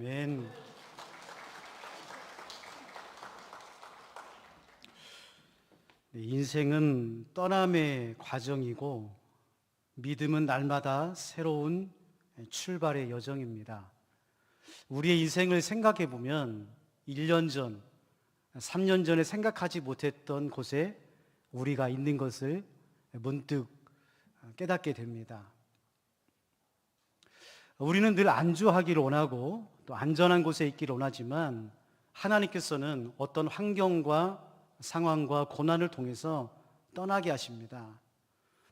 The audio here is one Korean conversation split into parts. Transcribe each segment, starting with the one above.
아멘. 인생은 떠남의 과정이고 믿음은 날마다 새로운 출발의 여정입니다. 우리의 인생을 생각해 보면 1년 전, 3년 전에 생각하지 못했던 곳에 우리가 있는 것을 문득 깨닫게 됩니다. 우리는 늘 안주하기를 원하고 또 안전한 곳에 있기를 원하지만 하나님께서는 어떤 환경과 상황과 고난을 통해서 떠나게 하십니다.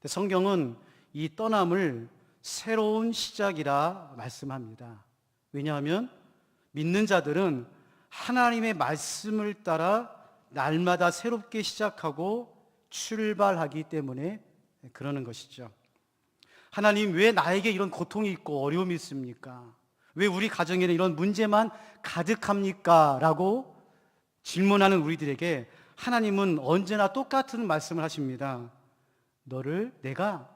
성경은 이 떠남을 새로운 시작이라 말씀합니다. 왜냐하면 믿는 자들은 하나님의 말씀을 따라 날마다 새롭게 시작하고 출발하기 때문에 그러는 것이죠. 하나님, 왜 나에게 이런 고통이 있고 어려움이 있습니까? 왜 우리 가정에는 이런 문제만 가득합니까? 라고 질문하는 우리들에게 하나님은 언제나 똑같은 말씀을 하십니다. 너를 내가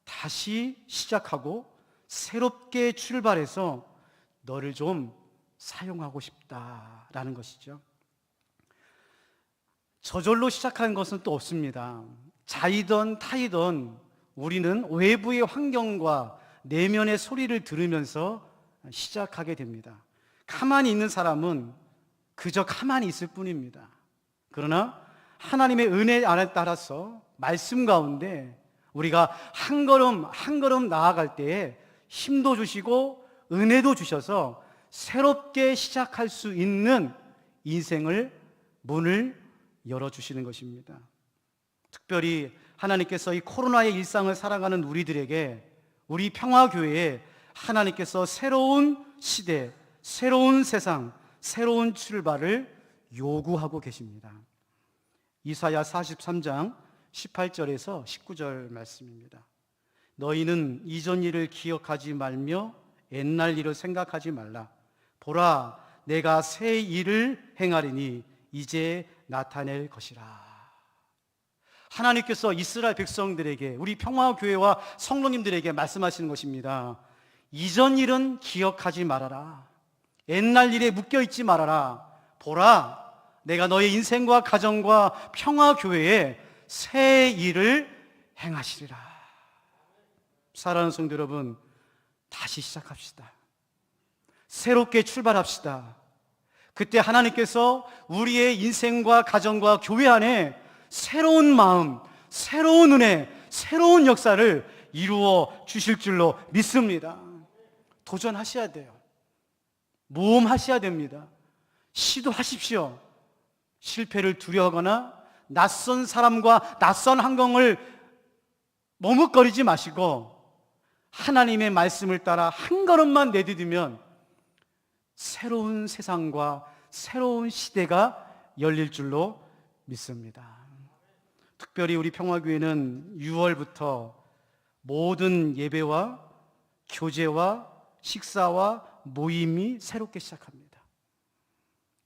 다시 시작하고 새롭게 출발해서 너를 좀 사용하고 싶다라는 것이죠. 저절로 시작하는 것은 또 없습니다. 자이던 타이던 우리는 외부의 환경과 내면의 소리를 들으면서 시작하게 됩니다. 가만히 있는 사람은 그저 가만히 있을 뿐입니다. 그러나 하나님의 은혜 안에 따라서 말씀 가운데 우리가 한 걸음 한 걸음 나아갈 때에 힘도 주시고 은혜도 주셔서 새롭게 시작할 수 있는 인생을 문을 열어주시는 것입니다. 특별히 하나님께서 이 코로나의 일상을 살아가는 우리들에게, 우리 평화교회에 하나님께서 새로운 시대, 새로운 세상, 새로운 출발을 요구하고 계십니다. 이사야 43장 18절에서 19절 말씀입니다. 너희는 이전 일을 기억하지 말며 옛날 일을 생각하지 말라. 보라, 내가 새 일을 행하리니 이제 나타낼 것이라. 하나님께서 이스라엘 백성들에게, 우리 평화교회와 성도님들에게 말씀하시는 것입니다. 이전 일은 기억하지 말아라. 옛날 일에 묶여있지 말아라. 보라, 내가 너의 인생과 가정과 평화교회에 새 일을 행하시리라. 사랑하는 성도 여러분, 다시 시작합시다. 새롭게 출발합시다. 그때 하나님께서 우리의 인생과 가정과 교회 안에 새로운 마음, 새로운 은혜, 새로운 역사를 이루어 주실 줄로 믿습니다. 도전하셔야 돼요. 모험하셔야 됩니다. 시도하십시오. 실패를 두려워하거나 낯선 사람과 낯선 환경을 머뭇거리지 마시고 하나님의 말씀을 따라 한 걸음만 내디디면 새로운 세상과 새로운 시대가 열릴 줄로 믿습니다. 특별히 우리 평화교회는 6월부터 모든 예배와 교제와 식사와 모임이 새롭게 시작합니다.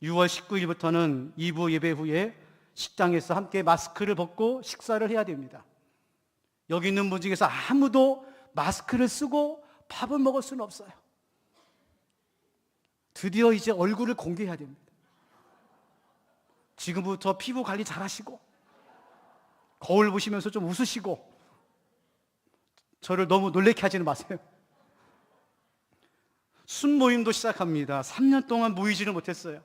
6월 19일부터는 2부 예배 후에 식당에서 함께 마스크를 벗고 식사를 해야 됩니다. 여기 있는 분 중에서 아무도 마스크를 쓰고 밥을 먹을 수는 없어요. 드디어 이제 얼굴을 공개해야 됩니다. 지금부터 피부 관리 잘 하시고 거울 보시면서 좀 웃으시고 저를 너무 놀래게 하지는 마세요. 순모임도 시작합니다. 3년 동안 모이지를 못했어요.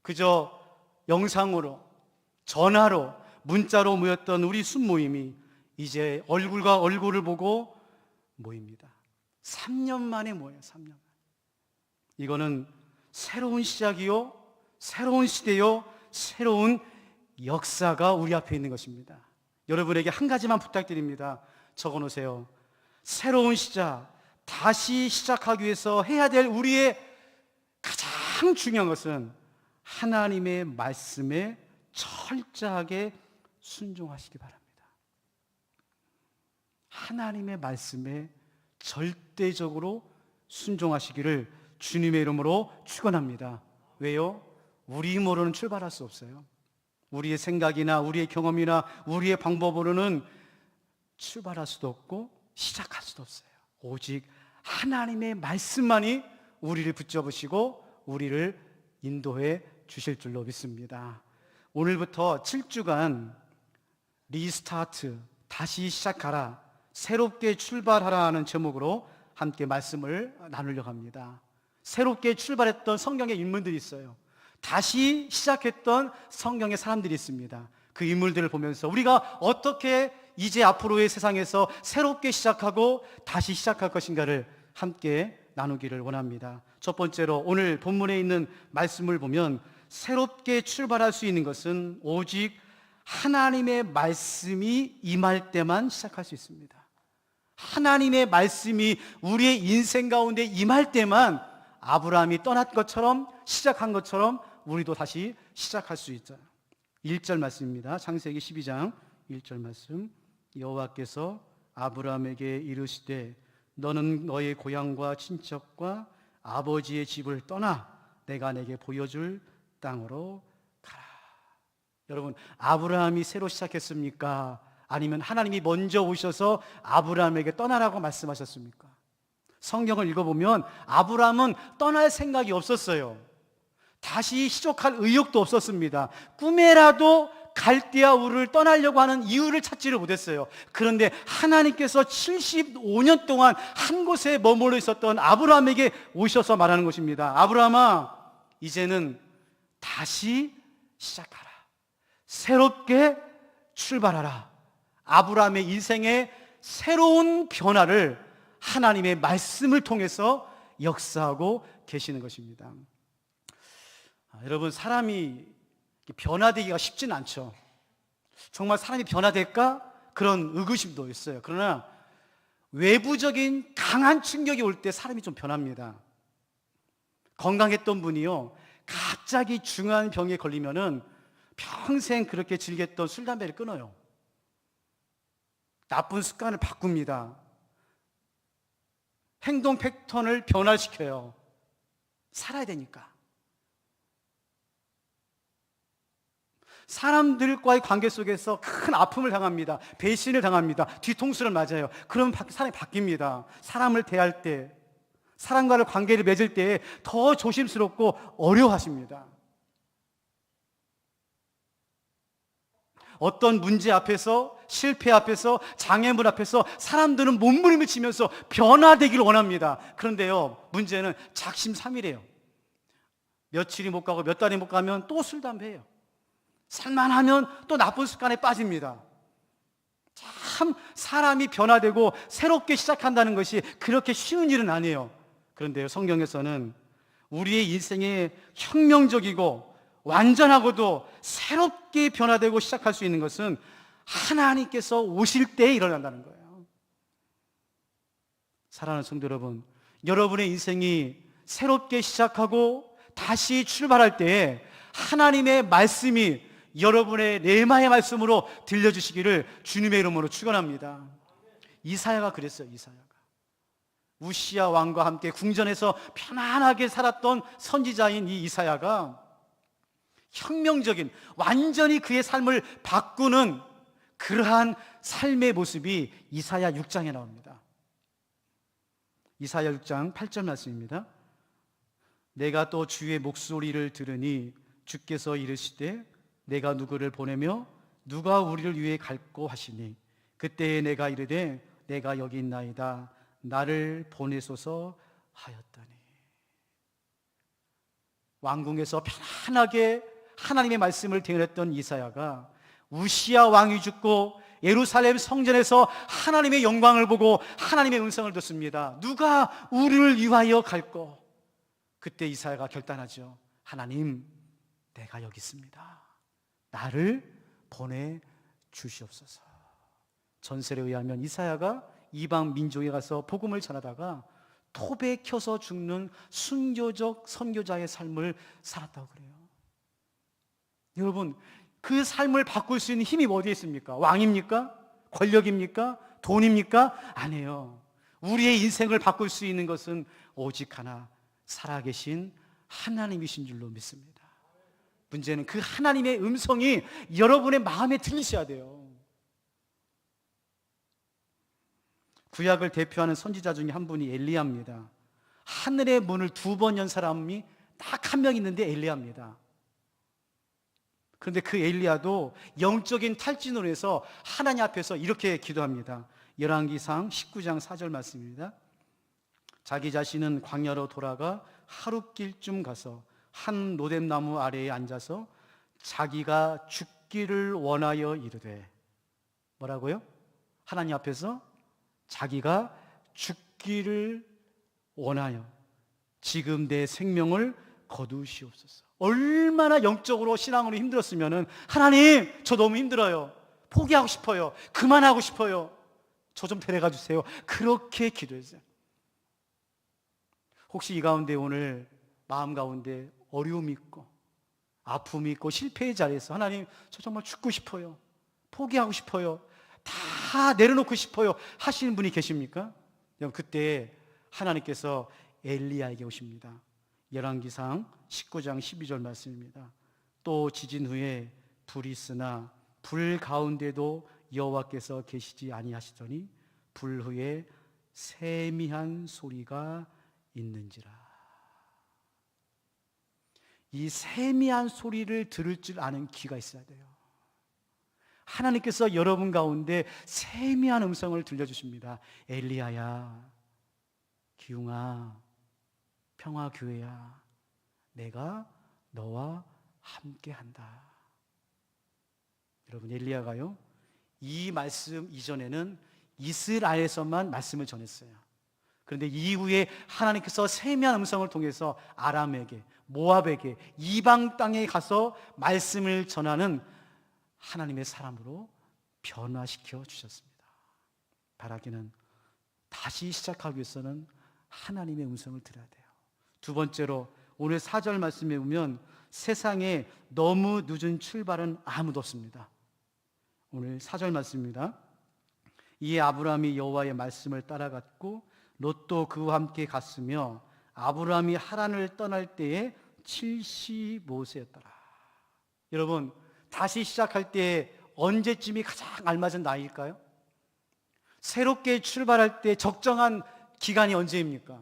그저 영상으로, 전화로, 문자로 모였던 우리 순모임이 이제 얼굴과 얼굴을 보고 모입니다. 3년 만에 모여요. 3년 만에. 이거는 새로운 시작이요, 새로운 시대요, 새로운 역사가 우리 앞에 있는 것입니다. 여러분에게 한 가지만 부탁드립니다. 적어놓으세요. 새로운 시작, 다시 시작하기 위해서 해야 될 우리의 가장 중요한 것은 하나님의 말씀에 철저하게 순종하시기 바랍니다. 하나님의 말씀에 절대적으로 순종하시기를 주님의 이름으로 축원합니다. 왜요? 우리 힘으로는 출발할 수 없어요. 우리의 생각이나 우리의 경험이나 우리의 방법으로는 출발할 수도 없고 시작할 수도 없어요. 오직 하나님의 말씀만이 우리를 붙잡으시고 우리를 인도해 주실 줄로 믿습니다. 오늘부터 7주간 리스타트, 다시 시작하라, 새롭게 출발하라는 제목으로 함께 말씀을 나누려고 합니다. 새롭게 출발했던 성경의 인물들이 있어요. 다시 시작했던 성경의 사람들이 있습니다. 그 인물들을 보면서 우리가 어떻게 이제 앞으로의 세상에서 새롭게 시작하고 다시 시작할 것인가를 함께 나누기를 원합니다. 첫 번째로 오늘 본문에 있는 말씀을 보면 새롭게 출발할 수 있는 것은 오직 하나님의 말씀이 임할 때만 시작할 수 있습니다. 하나님의 말씀이 우리의 인생 가운데 임할 때만 아브라함이 떠났 것처럼, 시작한 것처럼 우리도 다시 시작할 수 있죠. 1절 말씀입니다. 창세기 12장 1절 말씀. 여호와께서 아브라함에게 이르시되 너는 너의 고향과 친척과 아버지의 집을 떠나 내가 내게 보여줄 땅으로 가라. 여러분, 아브라함이 새로 시작했습니까? 아니면 하나님이 먼저 오셔서 아브라함에게 떠나라고 말씀하셨습니까? 성경을 읽어보면 아브라함은 떠날 생각이 없었어요. 다시 시작할 의욕도 없었습니다. 꿈에라도 갈대아 우르를 떠나려고 하는 이유를 찾지를 못했어요. 그런데 하나님께서 75년 동안 한 곳에 머물러 있었던 아브라함에게 오셔서 말하는 것입니다. 아브라함아, 이제는 다시 시작하라. 새롭게 출발하라. 아브라함의 인생의 새로운 변화를 하나님의 말씀을 통해서 역사하고 계시는 것입니다. 여러분, 사람이 변화되기가 쉽진 않죠. 정말 사람이 변화될까? 그런 의구심도 있어요. 그러나 외부적인 강한 충격이 올 때 사람이 좀 변합니다. 건강했던 분이요, 갑자기 중요한 병에 걸리면은 평생 그렇게 즐겼던 술, 담배를 끊어요. 나쁜 습관을 바꿉니다. 행동 패턴을 변화시켜요. 살아야 되니까. 사람들과의 관계 속에서 큰 아픔을 당합니다. 배신을 당합니다. 뒤통수를 맞아요. 그러면 사람이 바뀝니다. 사람을 대할 때, 사람과의 관계를 맺을 때 더 조심스럽고 어려워하십니다. 어떤 문제 앞에서, 실패 앞에서, 장애물 앞에서 사람들은 몸부림을 치면서 변화되기를 원합니다. 그런데요, 문제는 작심삼일이에요. 며칠이 못 가고 몇 달이 못 가면 또 술, 담배예요. 살만하면 또 나쁜 습관에 빠집니다. 참 사람이 변화되고 새롭게 시작한다는 것이 그렇게 쉬운 일은 아니에요. 그런데요, 성경에서는 우리의 인생에 혁명적이고 완전하고도 새롭게 변화되고 시작할 수 있는 것은 하나님께서 오실 때에 일어난다는 거예요. 사랑하는 성도 여러분, 여러분의 인생이 새롭게 시작하고 다시 출발할 때에 하나님의 말씀이 여러분의 레마의 말씀으로 들려주시기를 주님의 이름으로 축원합니다. 이사야가 그랬어요. 이사야가 우시야 왕과 함께 궁전에서 편안하게 살았던 선지자인 이 이사야가 혁명적인, 완전히 그의 삶을 바꾸는 그러한 삶의 모습이 이사야 6장에 나옵니다. 이사야 6장 8절 말씀입니다. 내가 또 주의 목소리를 들으니 주께서 이르시되 내가 누구를 보내며 누가 우리를 위해 갈고 하시니 그때에 내가 이르되 내가 여기 있나이다 나를 보내소서 하였더니. 왕궁에서 편안하게 하나님의 말씀을 대응했던 이사야가 우시야 왕이 죽고 예루살렘 성전에서 하나님의 영광을 보고 하나님의 음성을 듣습니다. 누가 우리를 위하여 갈고? 그때 이사야가 결단하죠. 하나님, 내가 여기 있습니다. 나를 보내주시옵소서. 전설에 의하면 이사야가 이방 민족에 가서 복음을 전하다가 톱에 켜서 죽는 순교적 선교자의 삶을 살았다고 그래요. 여러분, 그 삶을 바꿀 수 있는 힘이 어디에 있습니까? 왕입니까? 권력입니까? 돈입니까? 아니에요. 우리의 인생을 바꿀 수 있는 것은 오직 하나, 살아계신 하나님이신 줄로 믿습니다. 문제는 그 하나님의 음성이 여러분의 마음에 들리셔야 돼요. 구약을 대표하는 선지자 중에 한 분이 엘리야입니다. 하늘의 문을 2번 연 사람이 딱 한 명 있는데 엘리야입니다. 그런데 그 엘리야도 영적인 탈진으로 해서 하나님 앞에서 이렇게 기도합니다. 열왕기상 19장 4절 말씀입니다. 자기 자신은 광야로 돌아가 하룻길쯤 가서 한 로뎀나무 아래에 앉아서 자기가 죽기를 원하여 이르되, 뭐라고요? 하나님 앞에서 자기가 죽기를 원하여 지금 내 생명을 거두시옵소서. 얼마나 영적으로 신앙으로 힘들었으면은, 하나님 저 너무 힘들어요, 포기하고 싶어요, 그만하고 싶어요, 저 좀 데려가 주세요, 그렇게 기도했어요. 혹시 이 가운데 오늘 마음 가운데 어려움이 있고 아픔이 있고 실패의 자리에서 하나님 저 정말 죽고 싶어요, 포기하고 싶어요, 다 내려놓고 싶어요 하시는 분이 계십니까? 여러분, 그때 하나님께서 엘리야에게 오십니다. 열왕기상 19장 12절 말씀입니다. 또 지진 후에 불이 있으나 불 가운데도 여호와께서 계시지 아니하시더니 불 후에 세미한 소리가 있는지라. 이 세미한 소리를 들을 줄 아는 귀가 있어야 돼요. 하나님께서 여러분 가운데 세미한 음성을 들려주십니다. 엘리야야, 기웅아, 평화교회야, 내가 너와 함께한다. 여러분, 엘리야가요, 이 말씀 이전에는 이스라엘에서만 말씀을 전했어요. 그런데 이후에 하나님께서 세미한 음성을 통해서 아람에게, 모압에게, 이방 땅에 가서 말씀을 전하는 하나님의 사람으로 변화시켜 주셨습니다. 바라기는 다시 시작하기 위해서는 하나님의 음성을 들어야 돼요. 두 번째로 오늘 4절 말씀에 보면 세상에 너무 늦은 출발은 아무도 없습니다. 오늘 4절 말씀입니다. 이에 아브라함이 여호와의 말씀을 따라갔고 롯도 그와 함께 갔으며 아브라함이 하란을 떠날 때에 75세였더라. 여러분, 다시 시작할 때 언제쯤이 가장 알맞은 나이일까요? 새롭게 출발할 때 적정한 기간이 언제입니까?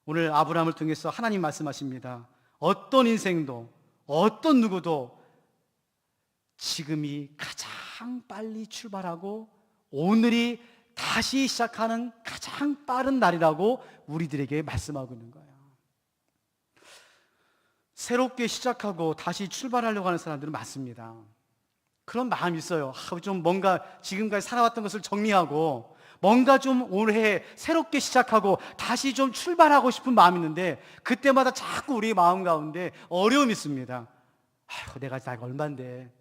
오늘 아브라함을 통해서 하나님 말씀하십니다. 어떤 인생도, 어떤 누구도 지금이 가장 빨리 출발하고 오늘이 다시 시작하는 가장 빠른 날이라고 우리들에게 말씀하고 있는 거예요. 새롭게 시작하고 다시 출발하려고 하는 사람들은 많습니다. 그런 마음이 있어요. 좀 뭔가 지금까지 살아왔던 것을 정리하고 뭔가 좀 올해 새롭게 시작하고 다시 좀 출발하고 싶은 마음이 있는데, 그때마다 자꾸 우리 마음 가운데 어려움이 있습니다. 내가 나이가 얼만데,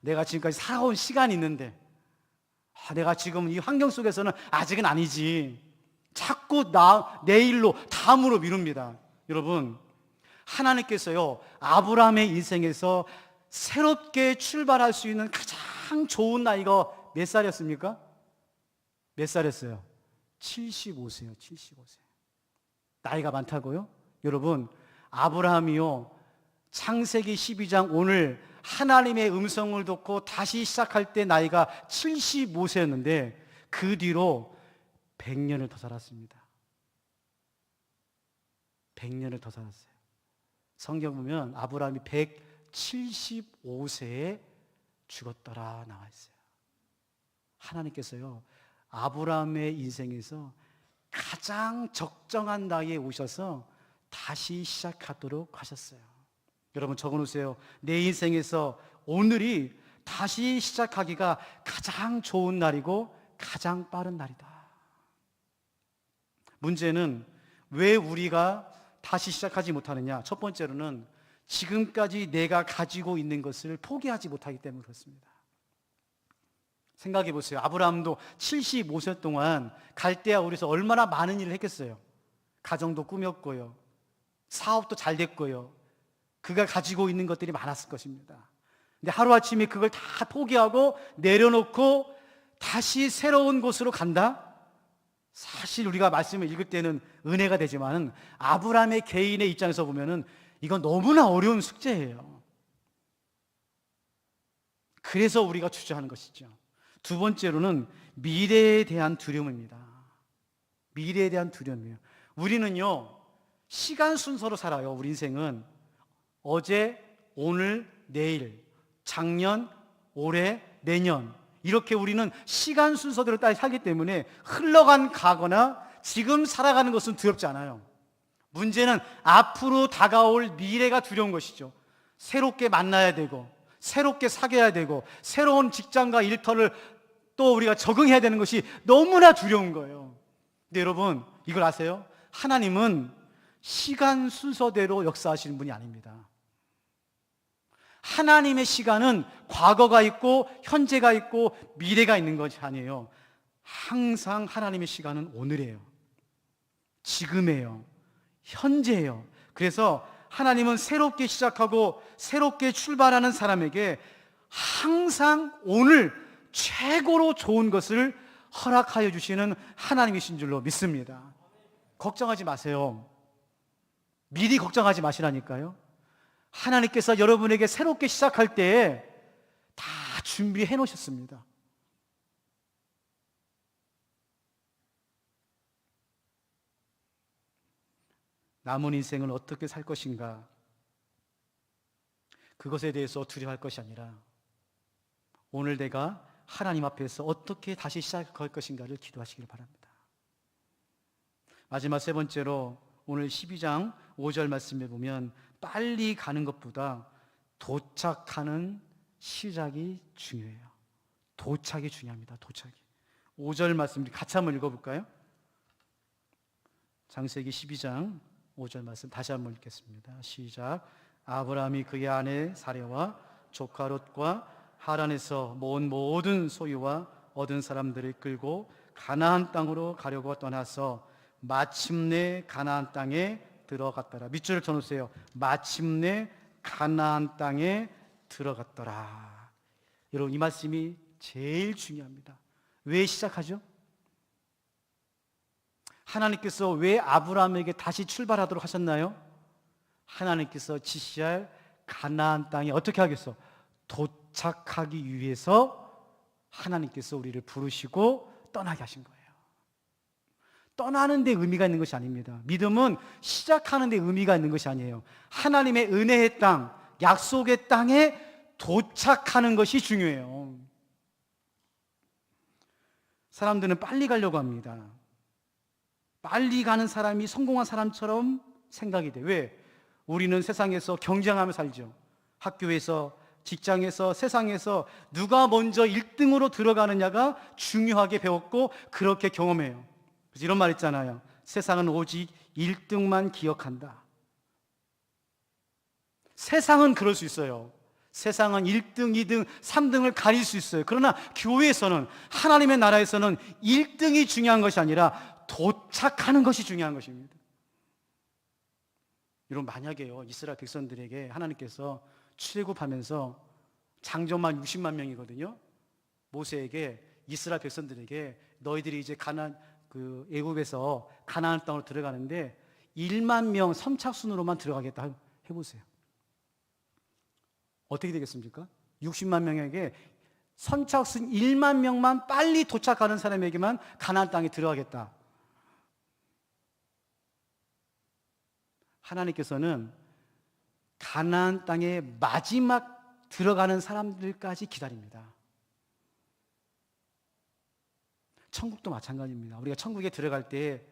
내가 지금까지 살아온 시간이 있는데, 내가 지금 이 환경 속에서는 아직은 아니지, 자꾸 내일로, 다음으로 미룹니다. 여러분, 하나님께서요, 아브라함의 인생에서 새롭게 출발할 수 있는 가장 좋은 나이가 몇 살이었습니까? 몇 살이었어요? 75세요. 75세. 나이가 많다고요? 여러분, 아브라함이요, 창세기 12장 오늘 하나님의 음성을 듣고 다시 시작할 때 나이가 75세였는데 그 뒤로 100년을 더 살았습니다. 100년을 더 살았어요. 성경 보면 아브라함이 175세에 죽었더라 나와 있어요. 하나님께서요, 아브라함의 인생에서 가장 적정한 나이에 오셔서 다시 시작하도록 하셨어요. 여러분, 적어놓으세요. 내 인생에서 오늘이 다시 시작하기가 가장 좋은 날이고 가장 빠른 날이다. 문제는 왜 우리가 다시 시작하지 못하느냐? 첫 번째로는 지금까지 내가 가지고 있는 것을 포기하지 못하기 때문에 그렇습니다. 생각해 보세요. 아브라함도 75세 동안 갈대아 우리에서 얼마나 많은 일을 했겠어요. 가정도 꾸몄고요, 사업도 잘 됐고요, 그가 가지고 있는 것들이 많았을 것입니다. 근데 하루아침에 그걸 다 포기하고 내려놓고 다시 새로운 곳으로 간다? 사실 우리가 말씀을 읽을 때는 은혜가 되지만 아브라함의 개인의 입장에서 보면은 이건 너무나 어려운 숙제예요. 그래서 우리가 주저하는 것이죠. 두 번째로는 미래에 대한 두려움입니다. 미래에 대한 두려움이에요. 우리는요, 시간 순서로 살아요. 우리 인생은 어제, 오늘, 내일, 작년, 올해, 내년, 이렇게 우리는 시간 순서대로 따라 살기 때문에 흘러간 과거나 지금 살아가는 것은 두렵지 않아요. 문제는 앞으로 다가올 미래가 두려운 것이죠. 새롭게 만나야 되고, 새롭게 사귀어야 되고, 새로운 직장과 일터를 또 우리가 적응해야 되는 것이 너무나 두려운 거예요. 근데 여러분, 이걸 아세요? 하나님은 시간 순서대로 역사하시는 분이 아닙니다. 하나님의 시간은 과거가 있고 현재가 있고 미래가 있는 것이 아니에요. 항상 하나님의 시간은 오늘이에요. 지금이에요. 현재예요. 그래서 하나님은 새롭게 시작하고 새롭게 출발하는 사람에게 항상 오늘 최고로 좋은 것을 허락하여 주시는 하나님이신 줄로 믿습니다. 걱정하지 마세요. 미리 걱정하지 마시라니까요. 하나님께서 여러분에게 새롭게 시작할 때에 다 준비해 놓으셨습니다. 남은 인생을 어떻게 살 것인가, 그것에 대해서 두려워할 것이 아니라 오늘 내가 하나님 앞에서 어떻게 다시 시작할 것인가를 기도하시길 바랍니다. 마지막 세 번째로 오늘 12장 5절 말씀에 보면 빨리 가는 것보다 도착하는 시작이 중요해요. 도착이 중요합니다. 도착이. 5절 말씀 같이 한번 읽어볼까요? 창세기 12장 5절 말씀 다시 한번 읽겠습니다. 시작. 아브라함이 그의 아내 사레와 조카 롯과 하란에서 모은 모든 소유와 얻은 사람들을 끌고 가나안 땅으로 가려고 떠나서 마침내 가나안 땅에 들어갔더라. 밑줄을 쳐놓으세요. 마침내 가나안 땅에 들어갔더라. 여러분, 이 말씀이 제일 중요합니다. 왜 시작하죠? 하나님께서 왜 아브라함에게 다시 출발하도록 하셨나요? 하나님께서 지시할 가나안 땅에 어떻게 하겠어? 도착하기 위해서 하나님께서 우리를 부르시고 떠나게 하신 거예요. 떠나는 데 의미가 있는 것이 아닙니다. 믿음은 시작하는 데 의미가 있는 것이 아니에요. 하나님의 은혜의 땅, 약속의 땅에 도착하는 것이 중요해요. 사람들은 빨리 가려고 합니다. 빨리 가는 사람이 성공한 사람처럼 생각이 돼. 왜? 우리는 세상에서 경쟁하며 살죠. 학교에서, 직장에서, 세상에서 누가 먼저 1등으로 들어가느냐가 중요하게 배웠고 그렇게 경험해요. 그래서 이런 말 있잖아요. 세상은 오직 1등만 기억한다. 세상은 그럴 수 있어요. 세상은 1등, 2등, 3등을 가릴 수 있어요. 그러나 교회에서는, 하나님의 나라에서는 1등이 중요한 것이 아니라 도착하는 것이 중요한 것입니다. 여러분, 만약에요, 이스라엘 백성들에게 하나님께서 출애굽하면서 장정만 60만 명이거든요. 모세에게, 이스라엘 백성들에게 너희들이 이제 애굽에서 가나안 땅으로 들어가는데 1만 명 선착순으로만 들어가겠다 해보세요. 어떻게 되겠습니까? 60만 명에게 선착순 1만 명만 빨리 도착하는 사람에게만 가나안 땅에 들어가겠다. 하나님께서는 가나안 땅에 마지막 들어가는 사람들까지 기다립니다. 천국도 마찬가지입니다. 우리가 천국에 들어갈 때,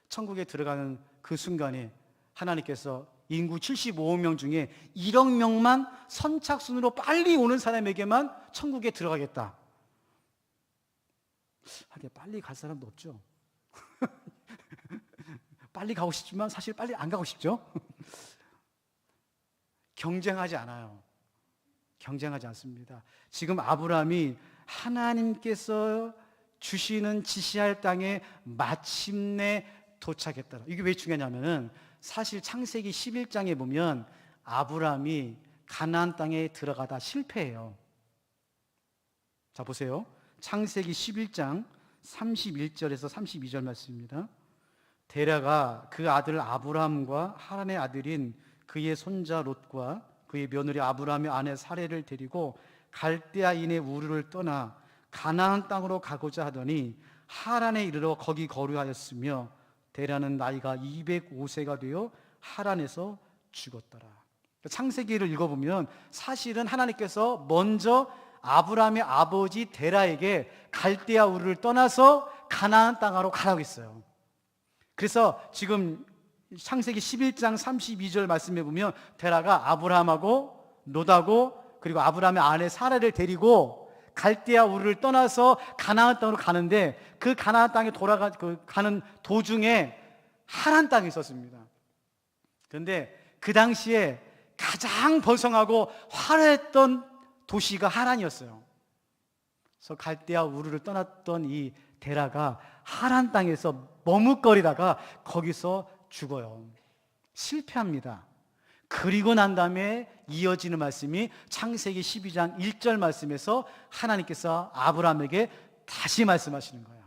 천국에 들어가는 그 순간에 하나님께서 인구 75억 명 중에 1억 명만 선착순으로 빨리 오는 사람에게만 천국에 들어가겠다. 하긴 빨리 갈 사람도 없죠. 빨리 가고 싶지만 사실 빨리 안 가고 싶죠. 경쟁하지 않아요. 경쟁하지 않습니다. 지금 아브라함이 하나님께서 주시는 지시할 땅에 마침내 도착했더라. 이게 왜 중요하냐면은 사실 창세기 11장에 보면 아브라함이 가나안 땅에 들어가다 실패해요. 자, 보세요. 창세기 11장 31절에서 32절 말씀입니다. 데라가 그 아들 아브라함과 하란의 아들인 그의 손자 롯과 그의 며느리 아브라함의 아내 사레를 데리고 갈대아인의 우르를 떠나 가나안 땅으로 가고자 하더니 하란에 이르러 거기 거류하였으며 데라는 나이가 205세가 되어 하란에서 죽었더라. 창세기를 읽어보면 사실은 하나님께서 먼저 아브라함의 아버지 데라에게 갈대아 우르를 떠나서 가나안 땅으로 가라고 했어요. 그래서 지금 창세기 11장 32절 말씀해 보면 데라가 아브라함하고 롯하고 그리고 아브라함의 아내 사라를 데리고 갈대아 우르를 떠나서 가나안 땅으로 가는데 그 가나안 땅에 가는 도중에 하란 땅이 있었습니다. 그런데 그 당시에 가장 번성하고 화려했던 도시가 하란이었어요. 그래서 갈대아 우르를 떠났던 이 데라가 하란 땅에서 머뭇거리다가 거기서 죽어요. 실패합니다. 그리고 난 다음에 이어지는 말씀이 창세기 12장 1절 말씀에서 하나님께서 아브라함에게 다시 말씀하시는 거예요.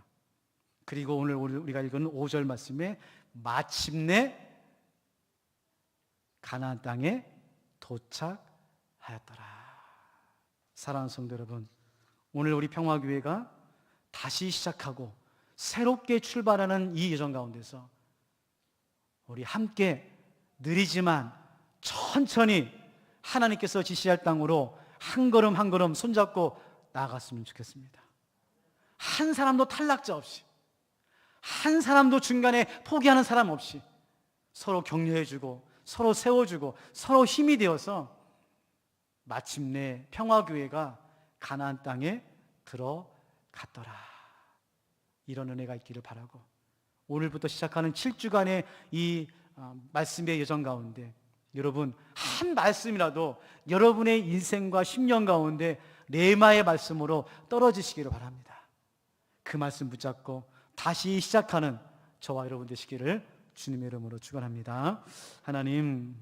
그리고 오늘 우리가 읽은 5절 말씀에 마침내 가나안 땅에 도착하였더라. 사랑하는 성도 여러분, 오늘 우리 평화교회가 다시 시작하고 새롭게 출발하는 이 여정 가운데서 우리 함께 느리지만 천천히 하나님께서 지시할 땅으로 한 걸음 한 걸음 손잡고 나아갔으면 좋겠습니다. 한 사람도 탈락자 없이, 한 사람도 중간에 포기하는 사람 없이 서로 격려해주고 서로 세워주고 서로 힘이 되어서 마침내 평화교회가 가나안 땅에 들어갔더라. 이런 은혜가 있기를 바라고, 오늘부터 시작하는 7주간의 이 말씀의 여정 가운데 여러분 한 말씀이라도 여러분의 인생과 10년 가운데 레마의 말씀으로 떨어지시기를 바랍니다. 그 말씀 붙잡고 다시 시작하는 저와 여러분 되시기를 주님의 이름으로 축원합니다. 하나님,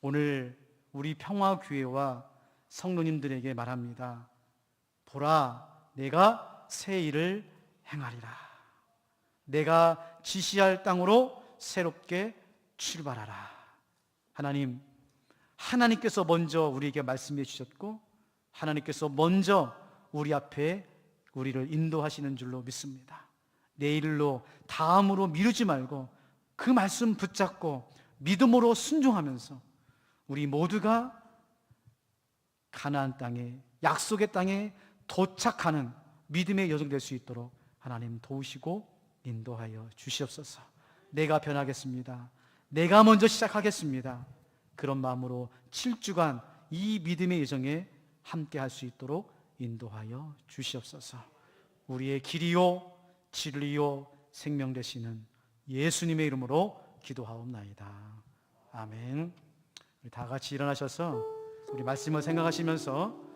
오늘 우리 평화교회와 성도님들에게 말합니다. 보라, 내가 새 일을 행하리라. 내가 지시할 땅으로 새롭게 출발하라. 하나님, 하나님께서 먼저 우리에게 말씀해 주셨고 하나님께서 먼저 우리 앞에 우리를 인도하시는 줄로 믿습니다. 내일로 다음으로 미루지 말고 그 말씀 붙잡고 믿음으로 순종하면서 우리 모두가 가나안 땅에, 약속의 땅에 도착하는 믿음의 여정 될 수 있도록 하나님 도우시고 인도하여 주시옵소서. 내가 변하겠습니다. 내가 먼저 시작하겠습니다. 그런 마음으로 7주간 이 믿음의 여정에 함께 할 수 있도록 인도하여 주시옵소서. 우리의 길이요 진리요 생명 되시는 예수님의 이름으로 기도하옵나이다. 아멘. 우리 다 같이 일어나셔서 우리 말씀을 생각하시면서